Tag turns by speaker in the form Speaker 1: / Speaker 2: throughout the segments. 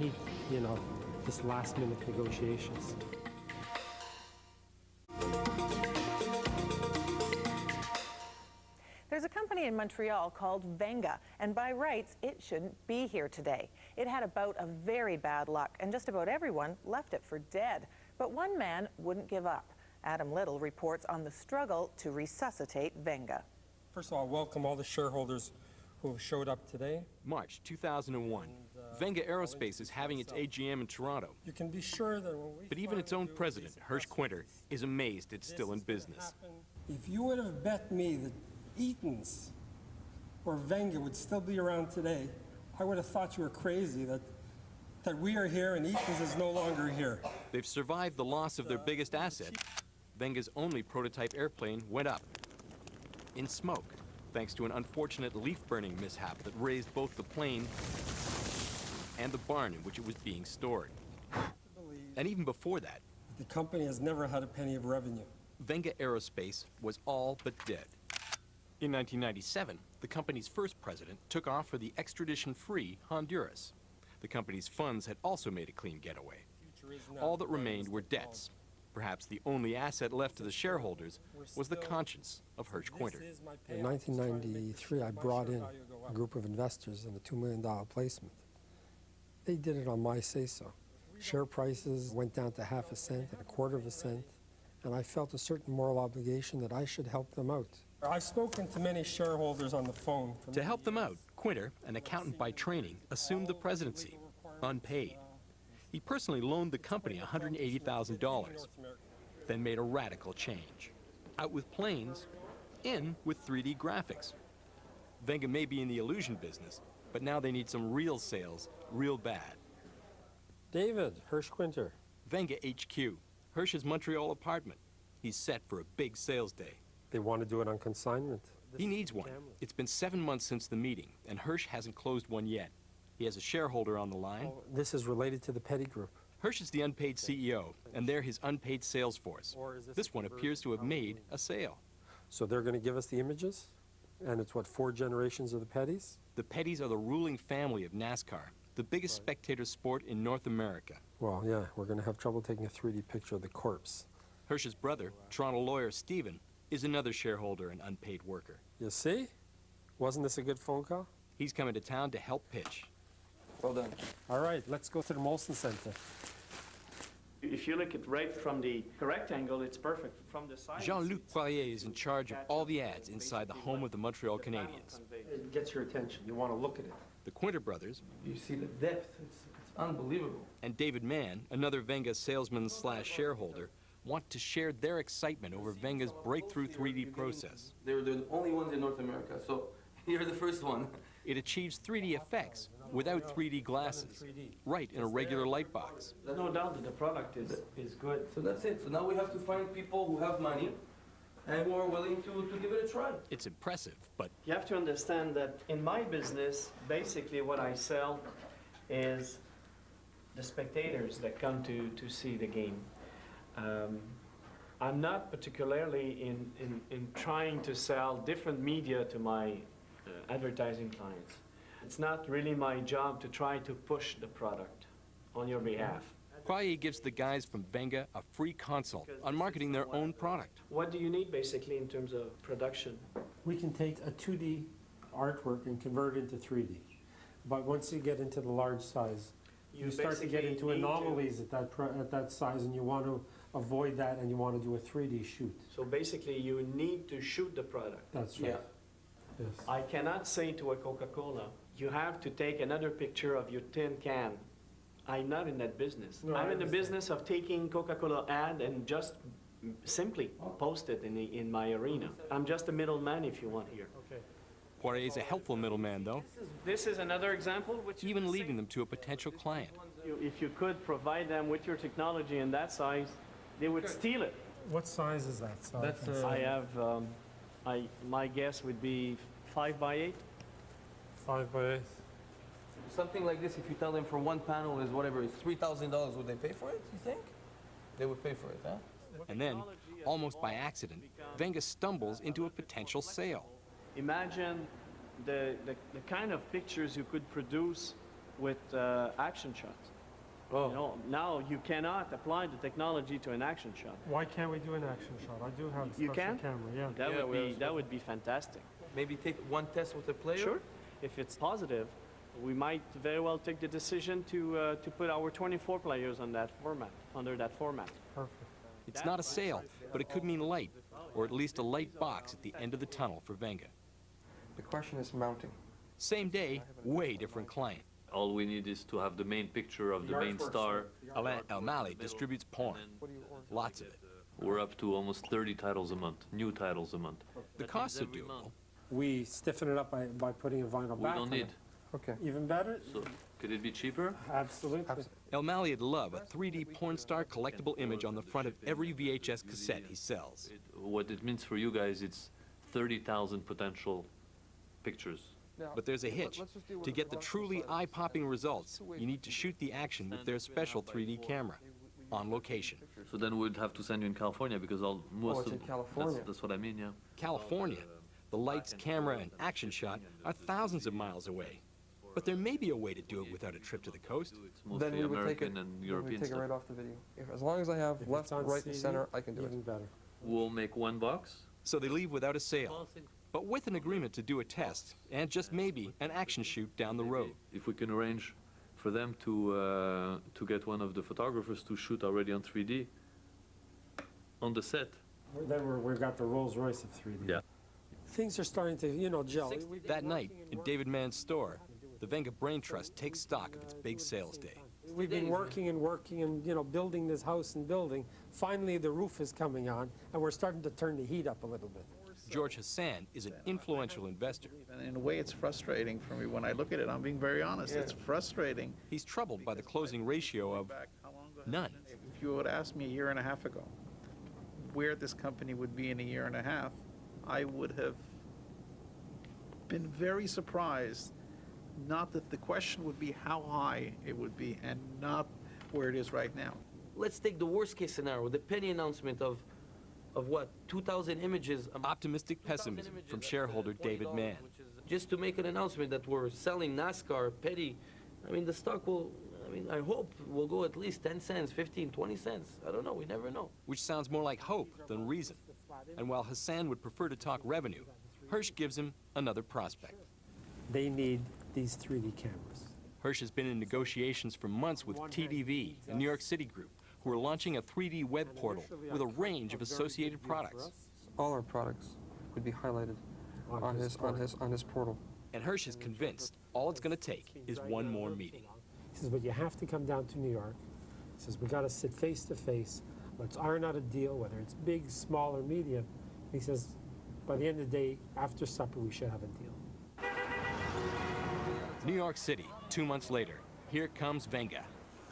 Speaker 1: hate, this last-minute negotiations.
Speaker 2: There's a company in Montreal called Venga, and by rights, it shouldn't be here today. It had a bout of very bad luck, and just about everyone left it for dead. But one man wouldn't give up. Adam Little reports on the struggle to resuscitate Venga.
Speaker 1: First of all, welcome all the shareholders who have showed up today.
Speaker 3: March 2001. Venga Aerospace is having its AGM in Toronto.
Speaker 1: You can be sure that when we
Speaker 3: But even its own president, Hirsch Quinter, is amazed it's still in business.
Speaker 1: If you would have bet me that Eaton's or Venga would still be around today, I would have thought you were crazy that we are here and Eaton's is no longer here.
Speaker 3: They've survived the loss of their biggest asset. Venga's only prototype airplane went up in smoke, thanks to an unfortunate leaf-burning mishap that razed both the plane and the barn in which it was being stored. And even before that,
Speaker 1: the company has never had a penny of revenue.
Speaker 3: Venga Aerospace was all but dead. In 1997, the company's first president took off for the extradition-free Honduras. The company's funds had also made a clean getaway. All that remained were debts. Perhaps the only asset left to the shareholders was the conscience of Hirsch Quinter.
Speaker 4: In 1993, I brought in a group of investors in a $2 million placement. They did it on my say-so. Share prices went down to half a cent and a quarter of a cent, and I felt a certain moral obligation that I should help them out.
Speaker 1: I've spoken to many shareholders on the phone.
Speaker 3: To help them out, Quinter, an accountant by training, assumed the presidency, unpaid. He personally loaned the company $180,000, then made a radical change. Out with planes, in with 3D graphics. Venga may be in the illusion business, but now they need some real sales, real bad.
Speaker 1: David, Hirsch Quinter.
Speaker 3: Venga HQ, Hirsch's Montreal apartment. He's set for a big sales day.
Speaker 1: They want to do it on consignment.
Speaker 3: He needs one. It's been 7 months since the meeting, and Hirsch hasn't closed one yet. He has a shareholder on the line.
Speaker 1: Oh, this is related to the Petty Group.
Speaker 3: Hirsch is the unpaid CEO, and they're his unpaid sales force. This one appears to have made a sale.
Speaker 1: So they're going to give us the images? And it's what, 4 generations of the Pettys?
Speaker 3: The Pettys are the ruling family of NASCAR, the biggest spectator sport in North America.
Speaker 1: Well, yeah, we're going to have trouble taking a 3D picture of the corpse.
Speaker 3: Hirsch's brother, Toronto lawyer Stephen, is another shareholder and unpaid worker.
Speaker 1: You see? Wasn't this a good phone call?
Speaker 3: He's coming to town to help pitch.
Speaker 5: Well done.
Speaker 1: All right, let's go to the Molson Center.
Speaker 6: If you look at right from the correct angle, it's perfect. From the side,
Speaker 3: Jean-Luc Poirier is in charge of all the ads inside the home of the Montreal Canadiens.
Speaker 5: It gets your attention. You want to look at it.
Speaker 3: The Quinter brothers,
Speaker 5: You see the depth. It's unbelievable.
Speaker 3: and David Mann, another Venga salesman/shareholder, want to share their excitement over Venga's breakthrough 3D process.
Speaker 5: They were the only ones in North America, so you're the first one.
Speaker 3: It achieves 3D effects without 3D glasses, right in a regular light box.
Speaker 6: no doubt that the product is good.
Speaker 5: So that's it. So now we have to find people who have money and who are willing to give it a try.
Speaker 3: It's impressive, but
Speaker 6: You have to understand that in my business, basically what I sell is the spectators that come to see the game. I'm not particularly in trying to sell different media to my advertising clients. It's not really my job to try to push the product on your behalf.
Speaker 3: Poirier gives the guys from Venga a free consult on marketing their own product.
Speaker 6: What do you need basically in terms of production?
Speaker 1: We can take a 2D artwork and convert it into 3D. But once you get into the large size, you start to get into anomalies at that size, and you want to avoid that, and you want to do a 3D shoot.
Speaker 6: So basically you need to shoot the product.
Speaker 1: That's right.
Speaker 5: Yeah.
Speaker 1: Yes.
Speaker 6: I cannot say to a Coca-Cola, you have to take another picture of your tin can. I'm not in that business.
Speaker 1: No,
Speaker 6: I'm
Speaker 1: I
Speaker 6: in the
Speaker 1: understand.
Speaker 6: business of taking Coca-Cola ad and just simply post it in my arena. I'm just a middleman, if you want, here.
Speaker 1: Okay.
Speaker 3: Poirier's a helpful middleman, though,
Speaker 6: This is another example, which is
Speaker 3: even
Speaker 6: the
Speaker 3: leading
Speaker 6: same.
Speaker 3: them to a potential client.
Speaker 6: If you could provide them with your technology in that size, they would steal it.
Speaker 1: What size is that? So
Speaker 5: That's,
Speaker 6: I have, my guess would be 5 by 8.
Speaker 1: 5 by 8.
Speaker 5: Something like this, if you tell them for one panel is whatever, it's $3,000, would they pay for it, you think? They would pay for it, huh?
Speaker 3: And then, almost by accident, Venga stumbles into a potential sale.
Speaker 6: Imagine the kind of pictures you could produce with action shots.
Speaker 5: Oh.
Speaker 6: You know, now you cannot apply the technology to an action shot.
Speaker 1: Why can't we do an action shot? I do have a
Speaker 6: You
Speaker 1: special
Speaker 6: can?
Speaker 1: camera, yeah.
Speaker 6: That would be fantastic.
Speaker 5: Maybe take one test with a player?
Speaker 6: Sure. If it's positive, we might very well take the decision to put our 24 players on that format, under that format.
Speaker 1: Perfect.
Speaker 3: It's not a sale, but it could mean light, or at least a light box at the end of the tunnel for Venga.
Speaker 7: The question is mounting.
Speaker 3: Same day, way different client.
Speaker 8: All we need is to have the main picture of the main star.
Speaker 3: Alain Elmali distributes porn. Lots of it.
Speaker 8: We're up to almost 30 titles a month, new titles a month.
Speaker 3: The costs are doable.
Speaker 1: We stiffen it up by putting a vinyl
Speaker 8: We
Speaker 1: back
Speaker 8: don't
Speaker 1: on
Speaker 8: need.
Speaker 1: it.
Speaker 7: Okay.
Speaker 1: Even better?
Speaker 8: So, could it be cheaper?
Speaker 1: Absolutely.
Speaker 3: Elmali would love a 3D porn star collectible image on the front of every VHS cassette he sells.
Speaker 8: What it means for you guys, it's 30,000 potential pictures.
Speaker 3: But there's a hitch. To get the truly eye-popping results, you need to shoot the action with their special 3D camera, on location.
Speaker 8: So then we'd have to send you in California because most
Speaker 7: it's
Speaker 8: of
Speaker 7: in California.
Speaker 8: That's what I mean, yeah.
Speaker 3: California, the lights, camera, and action shot are thousands of miles away. But there may be a way to do it without a trip to the coast.
Speaker 8: It's mostly American and
Speaker 7: then we
Speaker 8: European
Speaker 7: take it
Speaker 8: stuff.
Speaker 7: right off the video. As long as I have
Speaker 1: If
Speaker 7: left,
Speaker 1: it's on
Speaker 7: right, and
Speaker 1: CD,
Speaker 7: center, I can do it.
Speaker 1: even better.
Speaker 8: We'll make one box.
Speaker 3: So they leave without a sale, but with an agreement to do a test, and just maybe an action shoot down the road.
Speaker 8: If we can arrange for them to get one of the photographers to shoot already on 3D on the set.
Speaker 1: Then we've got the Rolls Royce of 3D.
Speaker 8: Yeah.
Speaker 1: Things are starting to, gel.
Speaker 3: That night, in David Mann's store, the Venga Brain Trust takes stock of its big sales day.
Speaker 1: We've been working and working and, building this house and building. Finally, the roof is coming on, and we're starting to turn the heat up a little bit.
Speaker 3: George Hassan is an influential investor.
Speaker 9: And in a way, it's frustrating for me when I look at it. I'm being very honest. It's frustrating.
Speaker 3: He's troubled by the closing ratio of none.
Speaker 9: If you would ask me a year and a half ago where this company would be in a year and a half, I would have been very surprised. Not that the question would be how high it would be and not where it is right now.
Speaker 5: Let's take the worst case scenario, the penny announcement of what, 2,000 images.
Speaker 3: Optimistic pessimism from shareholder David Mann.
Speaker 5: Just to make an announcement that we're selling NASCAR petty, the stock will, I hope will go at least 10 cents, 15, 20 cents. I don't know, we never know.
Speaker 3: Which sounds more like hope than reason. And while Hassan would prefer to talk revenue, Hirsch gives him another prospect.
Speaker 1: They need these 3D cameras.
Speaker 3: Hirsch has been in negotiations for months with TDV, a New York City group, who are launching a 3D web portal with a range of associated products.
Speaker 7: All our products would be highlighted on his portal.
Speaker 3: And Hirsch is convinced all it's going to take is one more meeting.
Speaker 1: He says, but you have to come down to New York. He says, we got to sit face to face. Let's iron out a deal, whether it's big, small, or medium. He says, by the end of the day, after supper, we should have a deal.
Speaker 3: New York City, 2 months later. Here comes Venga.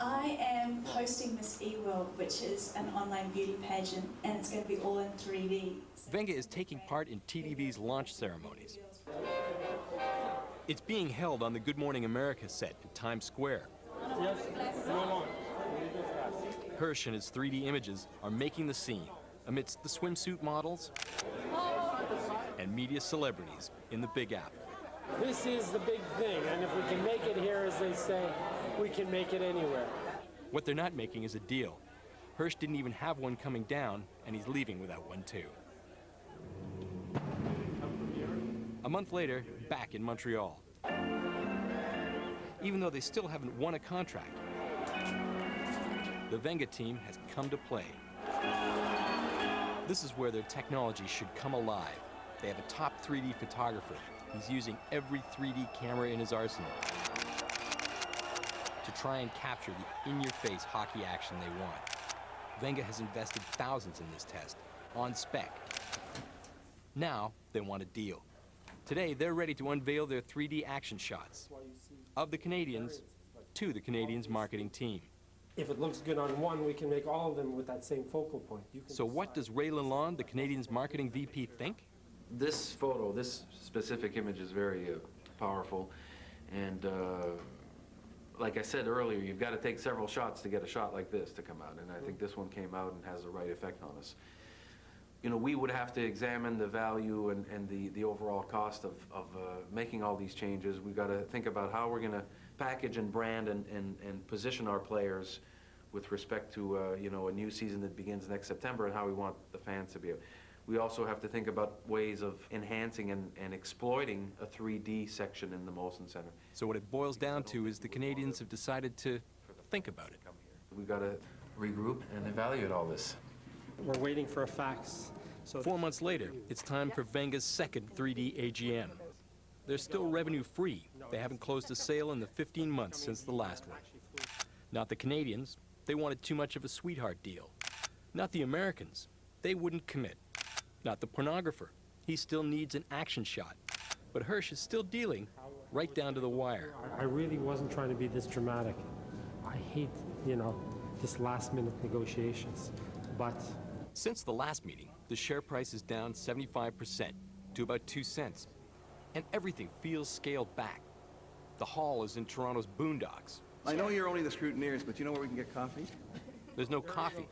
Speaker 10: I am hosting Miss eWorld, which is an online beauty pageant, and it's going to be all in 3D.
Speaker 3: Venga is taking part in TDV's launch ceremonies. It's being held on the Good Morning America set in Times Square. Hirsch and his 3D images are making the scene amidst the swimsuit models and media celebrities in the Big Apple.
Speaker 1: This is the big thing, and if we can make it here, as they say, we can make it anywhere.
Speaker 3: What they're not making is a deal. Hirsch didn't even have one coming down, and he's leaving without one too. A month later, back in Montreal. Even though they still haven't won a contract, the Venga team has come to play. This is where their technology should come alive. They have a top 3D photographer. He's using every 3D camera in his arsenal to try and capture the in-your-face hockey action they want. Venga has invested thousands in this test, on spec. Now, they want a deal. Today, they're ready to unveil their 3D action shots of the Canadians to the Canadians marketing team.
Speaker 1: If it looks good on one, we can make all of them with that same focal point.
Speaker 3: So what does Ray Lalonde, the Canadians marketing VP, think?
Speaker 11: This photo, this specific image is very powerful, and like I said earlier, you've got to take several shots to get a shot like this to come out, and I think this one came out and has the right effect on us. We would have to examine the value and the overall cost of making all these changes. We've got to think about how we're going to package and brand and position our players with respect to, you know, a new season that begins next September and how we want the fans to be. We also have to think about ways of enhancing and exploiting a 3D section in the Molson Center.
Speaker 3: So what it boils down to is the Canadians have decided to think about it.
Speaker 11: We've got to regroup and evaluate all this.
Speaker 1: We're waiting for a fax. So
Speaker 3: 4 months later, it's time for Venga's second 3D AGM. They're still revenue-free. They haven't closed a sale in the 15 months since the last one. Not the Canadians. They wanted too much of a sweetheart deal. Not the Americans. They wouldn't commit. Not the pornographer. He still needs an action shot. But Hirsch is still dealing right down to the wire.
Speaker 1: I really wasn't trying to be this dramatic. I hate, you know, this last-minute negotiations. But
Speaker 3: since the last meeting, the share price is down 75% to about 2 cents. And everything feels scaled back. The hall is in Toronto's boondocks.
Speaker 12: I know you're only the scrutineers, but you know where we can get coffee?
Speaker 3: There's no coffee.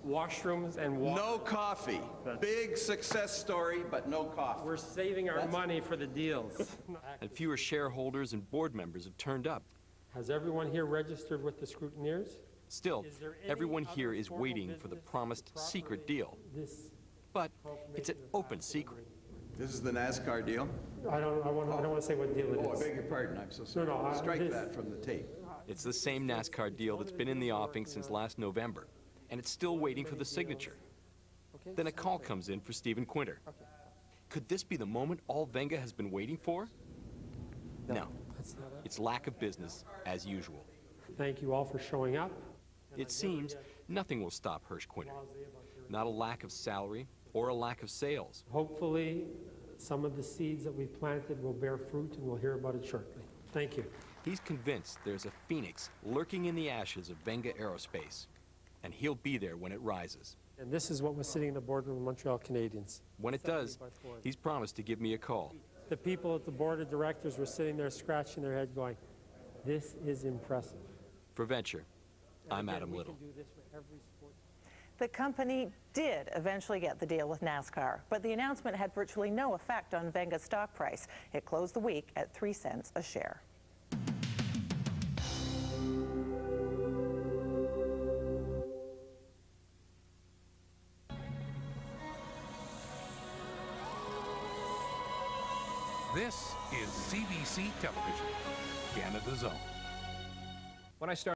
Speaker 1: Washrooms and water.
Speaker 12: No coffee. Big success story, but no coffee.
Speaker 1: We're saving our money for the deals.
Speaker 3: And fewer shareholders and board members have turned up.
Speaker 1: Has everyone here registered with the scrutineers?
Speaker 3: Still, everyone here is waiting for the promised secret deal. But it's an open secret.
Speaker 12: This is the NASCAR deal?
Speaker 1: I don't want to say what deal it is.
Speaker 12: Oh, I beg your pardon. I'm so sorry.
Speaker 1: No,
Speaker 12: Strike that from the tape.
Speaker 3: It's the same NASCAR deal that's been in the offing since last November, and it's still waiting for the signature. Then a call comes in for Stephen Quinter. Could this be the moment all Venga has been waiting for? No. It's lack of business, as usual.
Speaker 1: Thank you all for showing up.
Speaker 3: It seems nothing will stop Hirsch Quinter. Not a lack of salary or a lack of sales.
Speaker 1: Hopefully, some of the seeds that we planted will bear fruit, and we'll hear about it shortly. Thank you.
Speaker 3: He's convinced there's a phoenix lurking in the ashes of Venga Aerospace, and he'll be there when it rises.
Speaker 1: And this is what was sitting in the boardroom of the Montreal Canadiens.
Speaker 3: When it does, he's promised to give me a call.
Speaker 1: The people at the board of directors were sitting there scratching their head going, this is impressive.
Speaker 3: For Venture, I'm Adam Little.
Speaker 2: The company did eventually get the deal with NASCAR, but the announcement had virtually no effect on Venga's stock price. It closed the week at 3 cents a share.
Speaker 13: This is CBC Television, Canada's own.
Speaker 7: When I started